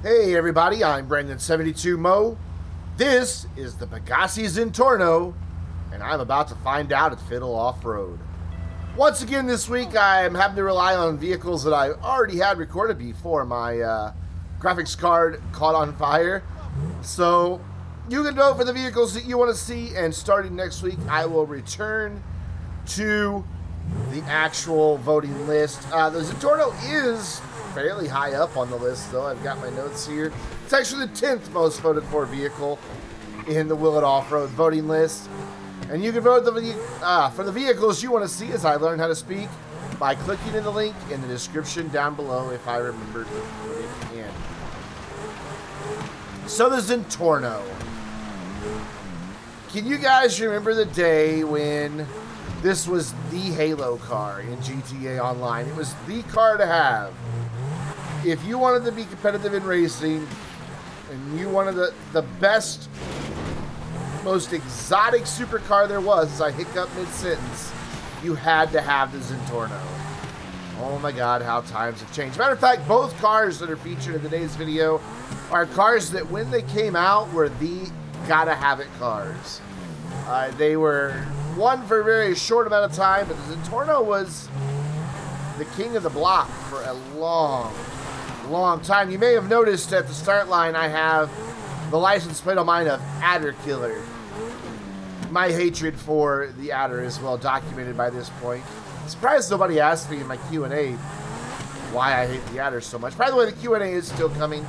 Hey everybody, I'm Brandon72Mo. This is the Pegassi Zentorno, and I'm about to find out if it'll off-road. Once again this week, I'm having to rely on vehicles that I already had recorded before my graphics card caught on fire. So you can vote for the vehicles that you want to see, and starting next week, I will return to the actual voting list. The Zentorno is fairly high up on the list, though. I've got my notes here. It's actually the 10th most voted for vehicle in the Will It Off-Road voting list. And you can vote for the vehicles you want to see as I learn how to speak by clicking in the link in the description down below if I remember to put it in. So the Zentorno. Can you guys remember the day when this was the Halo car in GTA Online? It was the car to have. If you wanted to be competitive in racing, and you wanted the best, most exotic supercar there was, as I hiccup mid-sentence, you had to have the Zentorno. Oh my god, how times have changed. Matter of fact, both cars that are featured in today's video are cars that when they came out were the gotta-have-it cars. They were one for a very short amount of time, but the Zentorno was the king of the block for a long time. You may have noticed at the start line I have the license plate on mine of Adder Killer. My hatred for the Adder is well documented by this point. Surprised nobody asked me in my Q&A why I hate the Adder so much. By the way, the Q&A is still coming.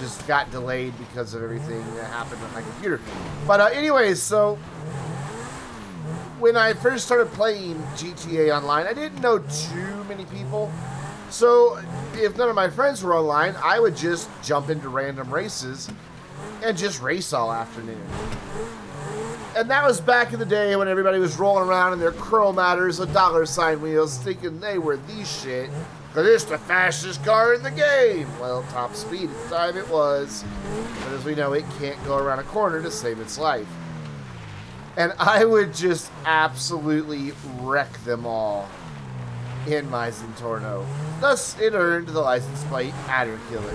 Just got delayed because of everything that happened on my computer. But anyways, so when I first started playing GTA Online, I didn't know too many people. So if none of my friends were online, I would just jump into random races and just race all afternoon. And that was back in the day when everybody was rolling around in their Chromatters with $sign wheels thinking they were the shit, because it's the fastest car in the game. Well, top speed at the time it was, but as we know, it can't go around a corner to save its life. And I would just absolutely wreck them all in my Zentorno. Thus, it earned the license plate Adder Killer.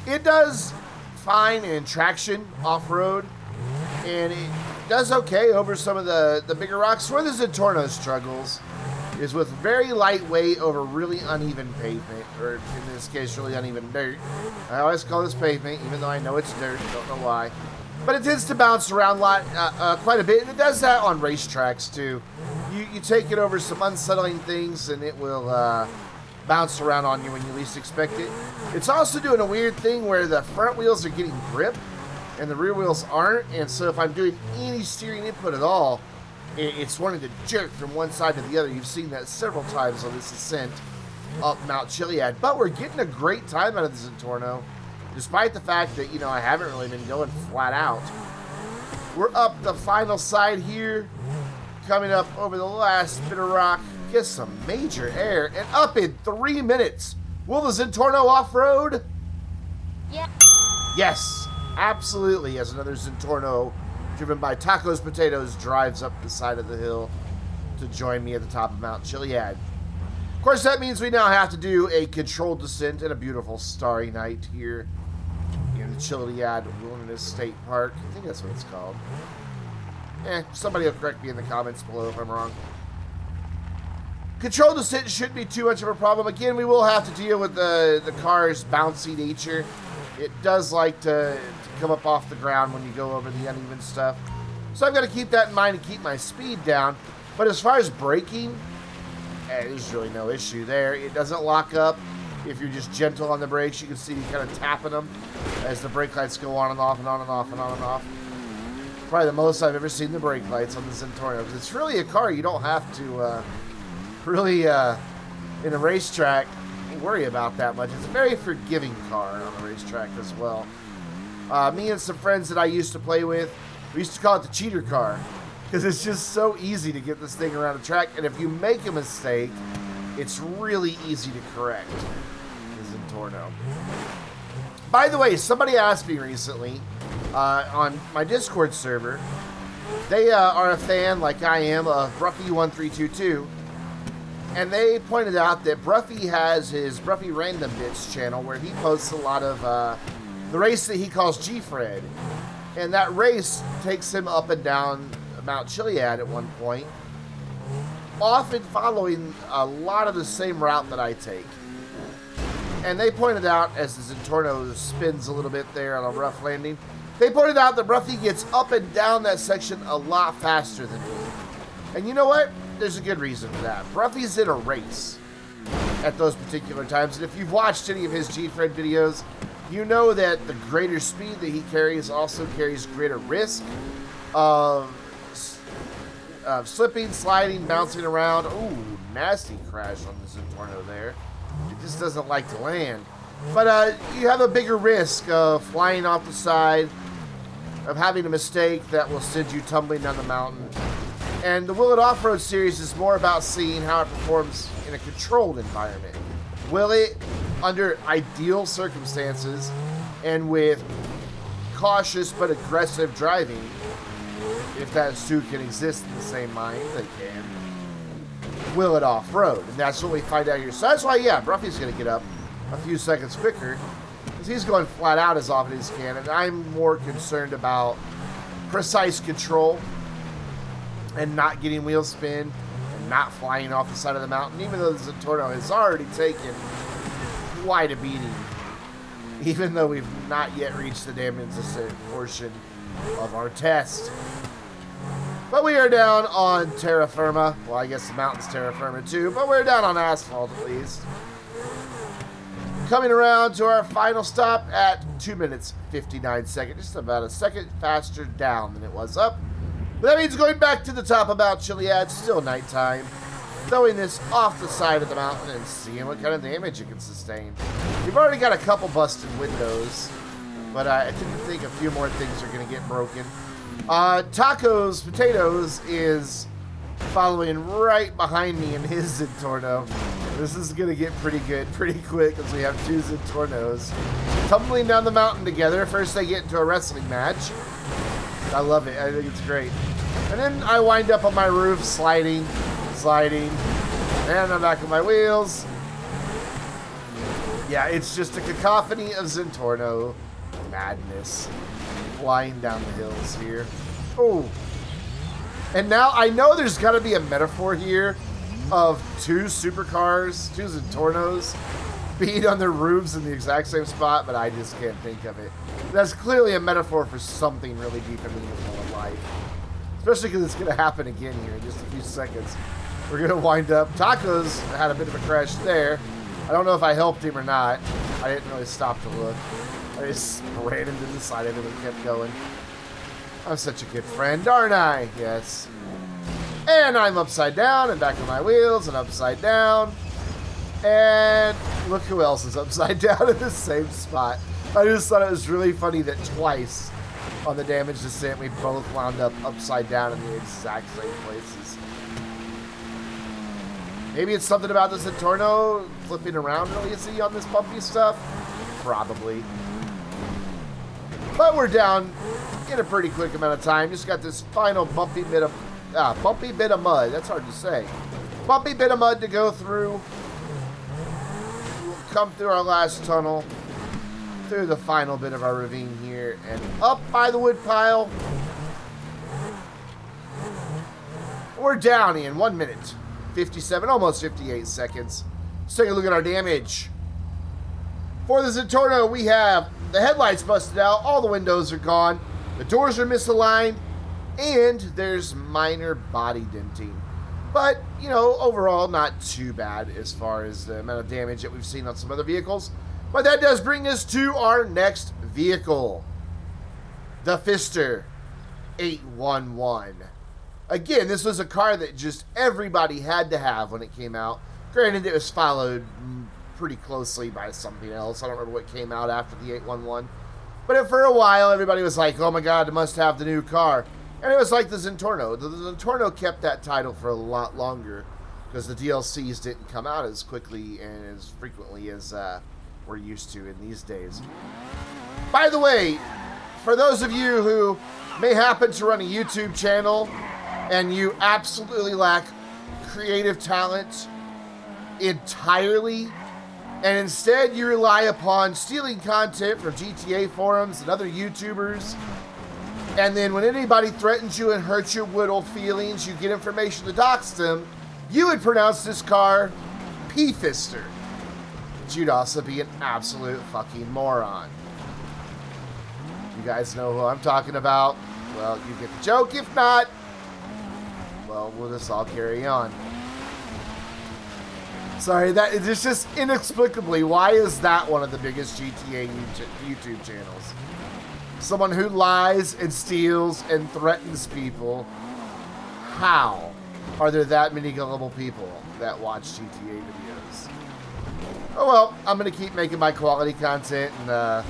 It does fine in traction off-road, and it does okay over some of the bigger rocks. Where the Zentorno struggles is with very lightweight over really uneven pavement, or in this case, really uneven dirt. I always call this pavement, even though I know it's dirt, don't know why. But it tends to bounce around quite a bit, and it does that on racetracks too. You take it over some unsettling things, and it will bounce around on you when you least expect it. It's also doing a weird thing where the front wheels are getting grip, and the rear wheels aren't, and so if I'm doing any steering input at all, it's wanting to jerk from one side to the other. You've seen that several times on this ascent up Mount Chiliad. But we're getting a great time out of the Zentorno, despite the fact that, I haven't really been going flat out. We're up the final side here, coming up over the last bit of rock. Get some major air, and up in 3 minutes. Will the Zentorno off-road? Yeah. Yes, absolutely, as another Zentorno driven by Tacos Potatoes drives up the side of the hill to join me at the top of Mount Chiliad. Of course, that means we now have to do a controlled descent in a beautiful starry night here in the Chiliad Wilderness State Park. I think that's what it's called. Somebody will correct me in the comments below if I'm wrong. Controlled descent shouldn't be too much of a problem. Again, we will have to deal with the car's bouncy nature. It does like to come up off the ground when you go over the uneven stuff. So I've got to keep that in mind and keep my speed down. But as far as braking, there's really no issue there. It doesn't lock up. If you're just gentle on the brakes, you can see me kind of tapping them as the brake lights go on and off and on and off and on and off. Probably the most I've ever seen the brake lights on the Zentorno, because it's really a car you don't have to really in a racetrack worry about that much. It's a very forgiving car on the racetrack as well. Me and some friends that I used to play with, we used to call it the cheater car, because it's just so easy to get this thing around the track, and if you make a mistake, it's really easy to correct. The Zentorno. By the way, somebody asked me recently on my Discord server, they are a fan, like I am, of Ruffy1322, And they pointed out that Bruffy has his Bruffy Random Bits channel where he posts a lot of the race that he calls G-Fred. And that race takes him up and down Mount Chiliad at one point, often following a lot of the same route that I take. And they pointed out, as the Zentorno spins a little bit there on a rough landing, they pointed out that Bruffy gets up and down that section a lot faster than me. And you know what? There's a good reason for that. Bruffy's in a race at those particular times. And if you've watched any of his G-Fred videos, you know that the greater speed that he carries also carries greater risk of slipping, sliding, bouncing around. Ooh, nasty crash on the Zentorno there. It just doesn't like to land. But you have a bigger risk of flying off the side, of having a mistake that will send you tumbling down the mountain. And the Will It Off-Road series is more about seeing how it performs in a controlled environment. Will it, under ideal circumstances and with cautious but aggressive driving, if that two can exist in the same mind, they can, will it off-road? And that's what we find out here. So that's why, yeah, Bruffy's going to get up a few seconds quicker, because he's going flat out as often as he can, and I'm more concerned about precise control and not getting wheel spin and not flying off the side of the mountain, even though the Zentorno has already taken quite a beating, even though we've not yet reached the damage-resistant portion of our test. But we are down on terra firma. Well, I guess the mountain's terra firma too, but we're down on asphalt at least. Coming around to our final stop at 2 minutes 59 seconds, just about a second faster down than it was up. But that means going back to the top of Mount Chiliad, still nighttime, throwing this off the side of the mountain and seeing what kind of damage it can sustain. We've already got a couple busted windows, but I didn't think a few more things are going to get broken. Tacos Potatoes is following right behind me in his Zentorno. This is going to get pretty good pretty quick because we have two Zentornos tumbling down the mountain together. First they get into a wrestling match. I love it. I think it's great. And then I wind up on my roof sliding, and I'm back on my wheels. Yeah, it's just a cacophony of Zentorno madness flying down the hills here. Oh. And now I know there's got to be a metaphor here of two supercars, two Zentornos, being on their roofs in the exact same spot, but I just can't think of it. That's clearly a metaphor for something really deep and meaningful in life. Especially because it's going to happen again here in just a few seconds. We're going to wind up. Tacos had a bit of a crash there. I don't know if I helped him or not. I didn't really stop to look. I just ran into the side of him and kept going. I'm such a good friend, aren't I? Yes. And I'm upside down and back on my wheels and upside down. And look who else is upside down in the same spot. I just thought it was really funny that twice on the damage descent we both wound up upside down in the exact same places. Maybe it's something about the Zentorno flipping around really easy on this bumpy stuff. Probably. But we're down in a pretty quick amount of time. Just got this final bumpy bit of mud. That's hard to say. Bumpy bit of mud to go through. We'll come through our last tunnel, through the final bit of our ravine here, and up by the wood pile. We're down in 1 minute, 57, almost 58 seconds. Let's take a look at our damage. For the Zentorno, we have the headlights busted out, all the windows are gone, the doors are misaligned, and there's minor body denting. But, you know, overall, not too bad as far as the amount of damage that we've seen on some other vehicles. But that does bring us to our next vehicle, the Pfister 811. Again, this was a car that just everybody had to have when it came out. Granted, it was followed pretty closely by something else. I don't remember what came out after the 811. But for a while, everybody was like, oh my God, it must have the new car. And it was like the Zentorno. The Zentorno kept that title for a lot longer because the DLCs didn't come out as quickly and as frequently as we're used to in these days. By the way, for those of you who may happen to run a YouTube channel and you absolutely lack creative talent entirely, and instead you rely upon stealing content from GTA forums and other YouTubers. And then when anybody threatens you and hurts your little feelings, you get information to dox them, you would pronounce this car Pfister. But you'd also be an absolute fucking moron. You guys know who I'm talking about? Well, you get the joke. If not, well, we'll just all carry on. Sorry, that it's just inexplicably, why is that one of the biggest GTA YouTube channels? Someone who lies and steals and threatens people. How are there that many gullible people that watch GTA videos? Oh well, I'm going to keep making my quality content and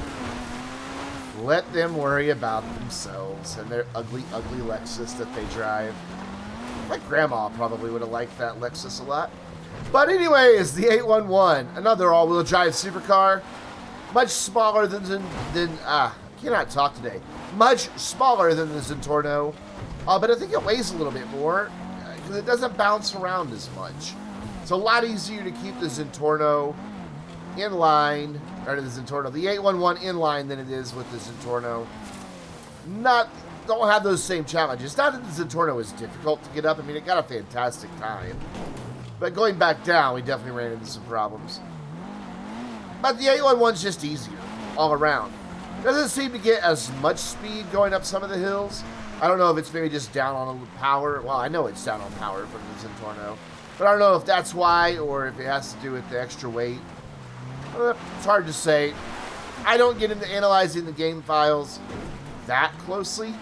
let them worry about themselves and their ugly, ugly Lexus that they drive. My grandma probably would have liked that Lexus a lot. But anyways, the 811, another all-wheel drive supercar, much smaller than I cannot talk today. Much smaller than the Zentorno, but I think it weighs a little bit more because it doesn't bounce around as much. It's a lot easier to keep the Zentorno in line, or the 811 in line than it is with the Zentorno. Don't have those same challenges. Not that the Zentorno is difficult to get up. I mean, it got a fantastic time. But going back down, we definitely ran into some problems. But the 811's just easier all around. Doesn't seem to get as much speed going up some of the hills. I don't know if it's maybe just down on power. Well, I know it's down on power from the Zentorno. But I don't know if that's why or if it has to do with the extra weight. It's hard to say. I don't get into analyzing the game files that closely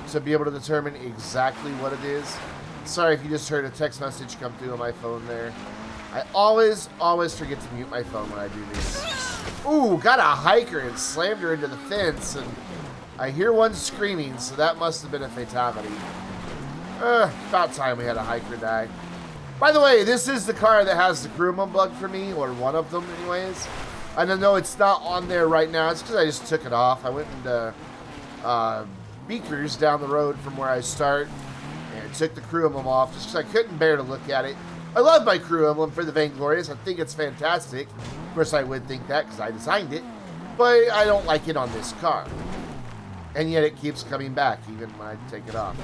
to be able to determine exactly what it is. Sorry if you just heard a text message come through on my phone there. I always forget to mute my phone when I do these. Ooh, got a hiker and slammed her into the fence, and I hear one screaming, so that must have been a fatality. About time we had a hiker die. By the way, this is the car that has the crewman bug for me, or one of them anyways. I don't know, it's not on there right now. It's because I just took it off. I went into Beakers down the road from where I start and took the crew emblem off just because I couldn't bear to look at it. I love my crew emblem for the Vainglorious. I think it's fantastic. Of course, I would think that because I designed it. But I don't like it on this car. And yet it keeps coming back even when I take it off.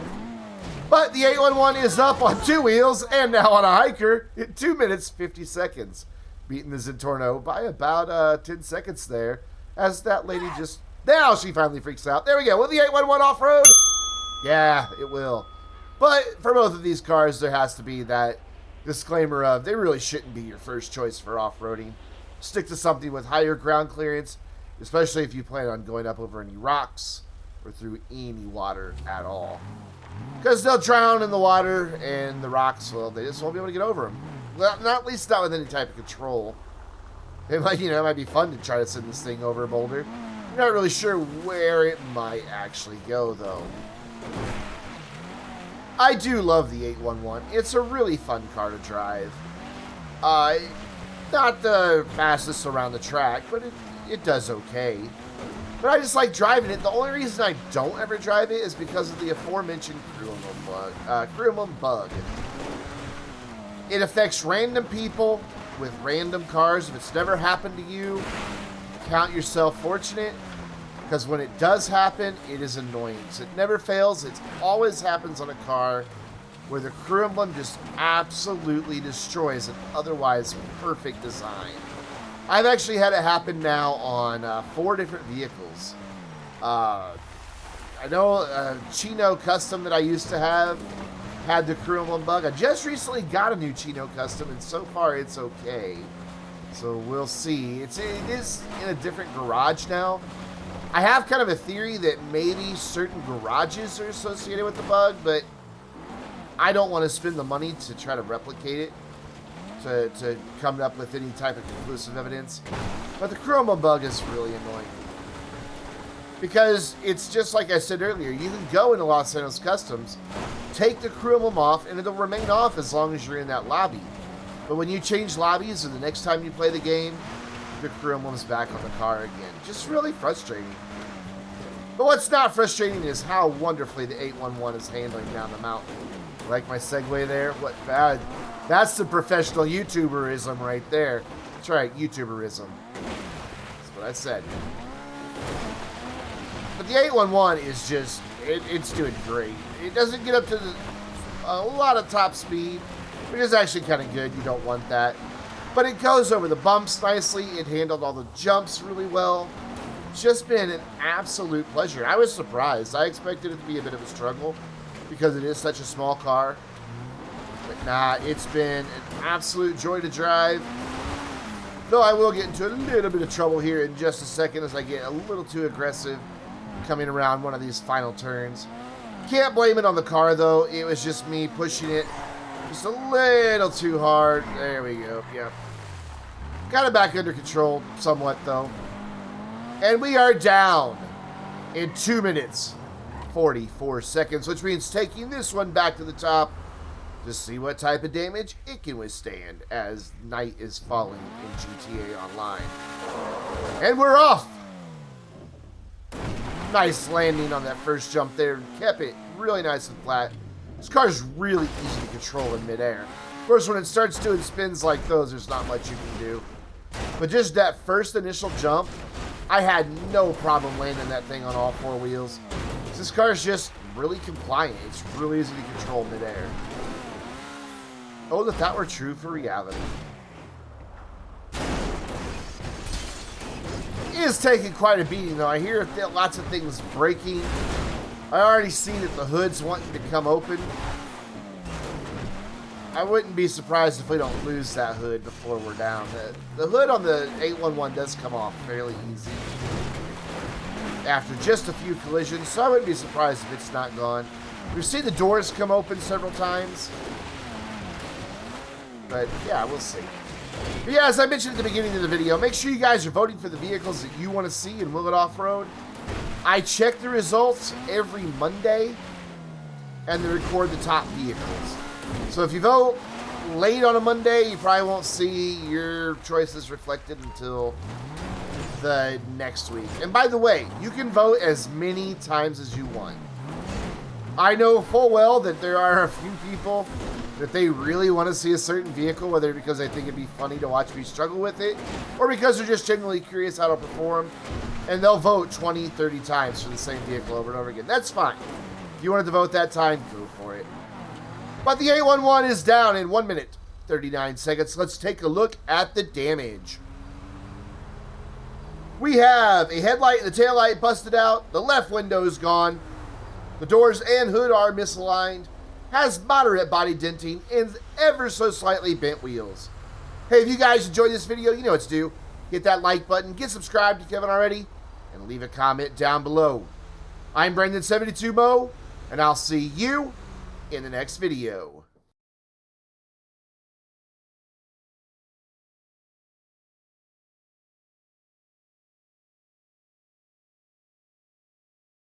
But the 811 is up on two wheels and now on a hiker in 2 minutes, 50 seconds. Beating the Zentorno by about 10 seconds there. As that lady just... Now she finally freaks out. There we go. Will the 811 off-road? Yeah, it will. But for both of these cars, there has to be that disclaimer of they really shouldn't be your first choice for off-roading. Stick to something with higher ground clearance, especially if you plan on going up over any rocks or through any water at all. Because they'll drown in the water, and the rocks, well, they just won't be able to get over them. Well, not at least not with any type of control. It might, it might be fun to try to send this thing over a boulder. I'm not really sure where it might actually go, though. I do love the 811. It's a really fun car to drive. Not the fastest around the track, but it does okay. But I just like driving it. The only reason I don't ever drive it is because of the aforementioned crew emblem bug. It affects random people with random cars. If it's never happened to you, count yourself fortunate. Because when it does happen, it is annoying. So it never fails. It always happens on a car where the crew emblem just absolutely destroys an otherwise perfect design. I've actually had it happen now on 4 different vehicles. I know Chino Custom that I used to have had the crew emblem bug. I just recently got a new Chino Custom, and so far it's okay. So we'll see. It is in a different garage now. I have kind of a theory that maybe certain garages are associated with the bug, but I don't want to spend the money to try to replicate it, to come up with any type of conclusive evidence. But the crew emblem bug is really annoying. Because it's just like I said earlier, you can go into Los Angeles Customs, take the crew emblem off, and it'll remain off as long as you're in that lobby. But when you change lobbies or the next time you play the game, the crew emblem's back on the car again. Just really frustrating. But what's not frustrating is how wonderfully the 811 is handling down the mountain. Like my segue there? What bad? That's the professional YouTuberism right there. That's right, YouTuberism. That's what I said. But the 811 is just, it's doing great. It doesn't get up to a lot of top speed, which is actually kind of good. You don't want that. But it goes over the bumps nicely. It handled all the jumps really well. It's just been an absolute pleasure. I was surprised. I expected it to be a bit of a struggle because it is such a small car. But nah, it's been an absolute joy to drive. Though I will get into a little bit of trouble here in just a second as I get a little too aggressive coming around one of these final turns. Can't blame it on the car, though. It was just me pushing it just a little too hard. There we go. Yep. Got it back under control somewhat, though. And we are down in 2 minutes, 44 seconds, which means taking this one back to the top to see what type of damage it can withstand as night is falling in GTA Online. And we're off! Nice landing on that first jump there. Kept it really nice and flat. This car is really easy to control in midair. Of course, when it starts doing spins like those, there's not much you can do. But just that first initial jump, I had no problem landing that thing on all four wheels. This car is just really compliant. It's really easy to control midair. Oh, that that were true for reality. It is taking quite a beating, though. I hear lots of things breaking. I already see that the hood's wanting to come open. I wouldn't be surprised if we don't lose that hood before we're down. The hood on the 811 does come off fairly easy after just a few collisions, so I wouldn't be surprised if it's not gone. We've seen the doors come open several times. But yeah, we'll see. But yeah, as I mentioned at the beginning of the video, make sure you guys are voting for the vehicles that you want to see in Will It Off-Road. I check the results every Monday, and they record the top vehicles. So if you vote late on a Monday, you probably won't see your choices reflected until the next week. And by the way, you can vote as many times as you want. I know full well that there are a few people that they really want to see a certain vehicle, whether because they think it'd be funny to watch me struggle with it, or because they're just genuinely curious how it'll perform, and they'll vote 20, 30 times for the same vehicle over and over again. That's fine. If you wanted to vote that time, go for it. But the 811 is down in 1 minute, 39 seconds. Let's take a look at the damage. We have a headlight and the taillight busted out. The left window is gone. The doors and hood are misaligned. Has moderate body denting and ever so slightly bent wheels. Hey, if you guys enjoyed this video, you know what to do. Hit that like button, get subscribed if you haven't already, and leave a comment down below. I'm Brendan72Mo, and I'll see you in the next video.